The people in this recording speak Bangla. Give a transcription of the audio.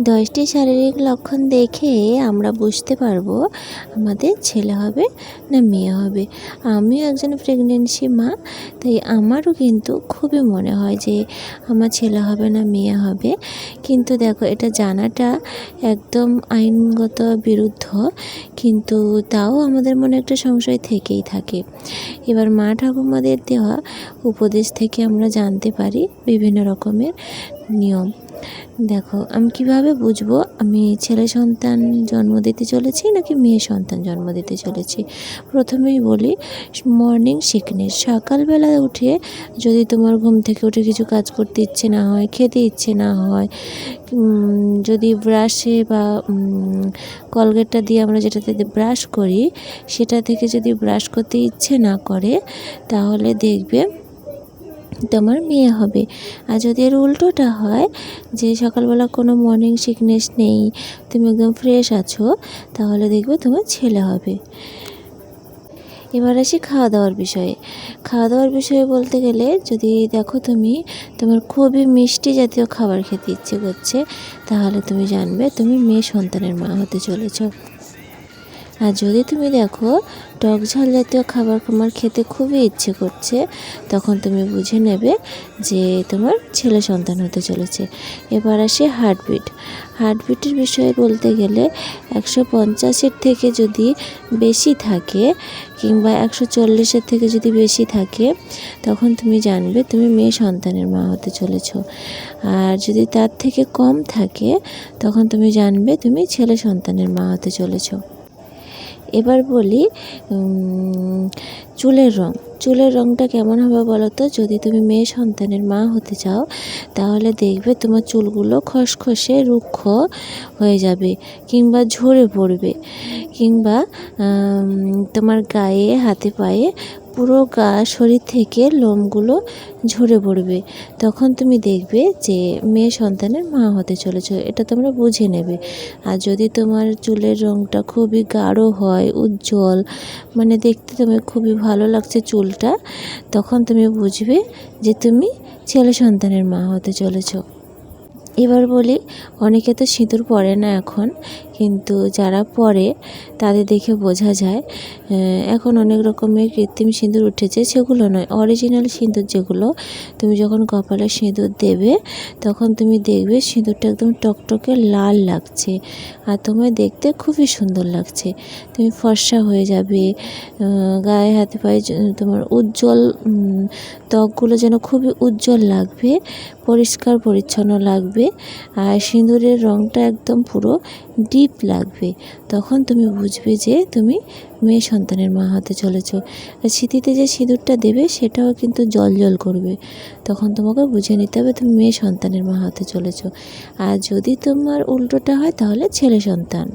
10টি শারীরিক লক্ষণ দেখে আমরা বুঝতে পারবো আমাদের ছেলে হবে না মেয়ে হবে। আমিও একজন প্রেগনেন্সি মা, তাই আমারও কিন্তু খুবই মনে হয় যে আমার ছেলে হবে না মেয়ে হবে। কিন্তু দেখো, এটা জানাটা একদম আইনগত বিরুদ্ধ, কিন্তু তাও আমাদের মনে একটা সংশয় থেকেই থাকে। এবার মা ঠাকুমাদের দেওয়া উপদেশ থেকে আমরা জানতে পারি বিভিন্ন রকমের নিয়ম। দেখো, আমি কিভাবে বুঝবো আমি ছেলে সন্তান জন্ম দিতে চলেছি নাকি মেয়ে সন্তান জন্ম দিতে চলেছি। প্রথমেই বলি, মর্নিং সিকনেস। সকালবেলা উঠে যদি তোমার ঘুম থেকে উঠে কিছু কাজ করতে ইচ্ছে না হয়, খেতে ইচ্ছে না হয়, যদি ব্রাশে বা কলগেটটা দিয়ে আমরা যেটাতে ব্রাশ করি সেটা থেকে যদি ব্রাশ করতে ইচ্ছে না করে, তাহলে দেখবে তোমার মেয়ে হবে। আর যদি এর উল্টোটা হয়, যে সকালবেলা কোনো মর্নিং সিকনেস নেই, তুমি একদম ফ্রেশ আছো, তাহলে দেখবে তোমার ছেলে হবে। এবার আসি খাওয়া দাওয়ার বিষয়ে। খাওয়া দাওয়ার বিষয়ে বলতে গেলে, যদি দেখো তোমার খুবই মিষ্টি জাতীয় খাবার খেতে ইচ্ছে করছে, তাহলে তুমি জানবে তুমি মেয়ে সন্তানের মা হতে চলেছ। আর যদি তুমি দেখো টক ঝাল জাতীয় খাবার তোমার খেতে খুবই ইচ্ছে করছে, তখন তুমি বুঝে নেবে যে তোমার ছেলে সন্তান হতে চলেছে। এবার আসে হার্টবিটের বিষয়ে বলতে গেলে 150-এর থেকে যদি বেশি থাকে, কিংবা 140-এর থেকে যদি বেশি থাকে, তখন তুমি জানবে তুমি মেয়ে সন্তানের মা হতে চলেছ। আর যদি তার থেকে কম থাকে, তখন তুমি জানবে তুমি ছেলে সন্তানের মা হতে চলেছ। এবার বলি চুলের রঙটা কেমন হবে বলো তো। যদি তুমি মেয়ে সন্তানের মা হতে চাও, তাহলে দেখবে তোমার চুলগুলো খসখসে রুক্ষ হয়ে যাবে, কিংবা ঝরে পড়বে, কিংবা তোমার গায়ে হাতে পায়ে পুরো শরীর থেকে লোমগুলো ঝরে পড়বে। তখন তুমি দেখবে যে মেয়ে সন্তানের মা হতে চলেছো, এটা তোমরা বুঝে নেবে। আর যদি তোমার চুলের রঙটা খুবই গাঢ় হয়, উজ্জ্বল, মানে দেখতে তোমার খুবই ভালো লাগছে চুলটা, তখন তুমি বুঝবে যে তুমি ছেলে সন্তানের মা হতে চলেছো। এবার বলি, অনেকে তো সিঁদুর পরে না এখন, কিন্তু যারা পরে তাদের দেখে বোঝা যায়। এখন অনেক রকমের কৃত্রিম সিঁদুর উঠেছে, সেগুলো নয়, অরিজিনাল সিঁদুর যেগুলো, তুমি যখন কপালে সিঁদুর দেবে, তখন তুমি দেখবে সিঁদুরটা একদম টকটকে লাল লাগছে, আর তোমায় দেখতে খুবই সুন্দর লাগছে। তুমি ফর্সা হয়ে যাবে, গায়ে হাতে পায়ে তোমার উজ্জ্বল ত্বকগুলো যেন খুবই উজ্জ্বল লাগবে, পরিষ্কার পরিচ্ছন্ন লাগবে, আর সিঁদুরের রঙটা একদম পুরো ডিপ লাগবে। তখন তুমি বুঝবে যে তুমি মেয়ে সন্তানের মা হতে চলেছ। আর সিঁথিতে যে সিঁদুরটা দেবে সেটাও কিন্তু জ্বলজ্বল করবে, তখন তোমাকে বুঝে নিতে হবে তুমি মেয়ে সন্তানের মা হতে চলেছ। আর যদি তোমার উল্টোটা হয়, তাহলে ছেলে সন্তান।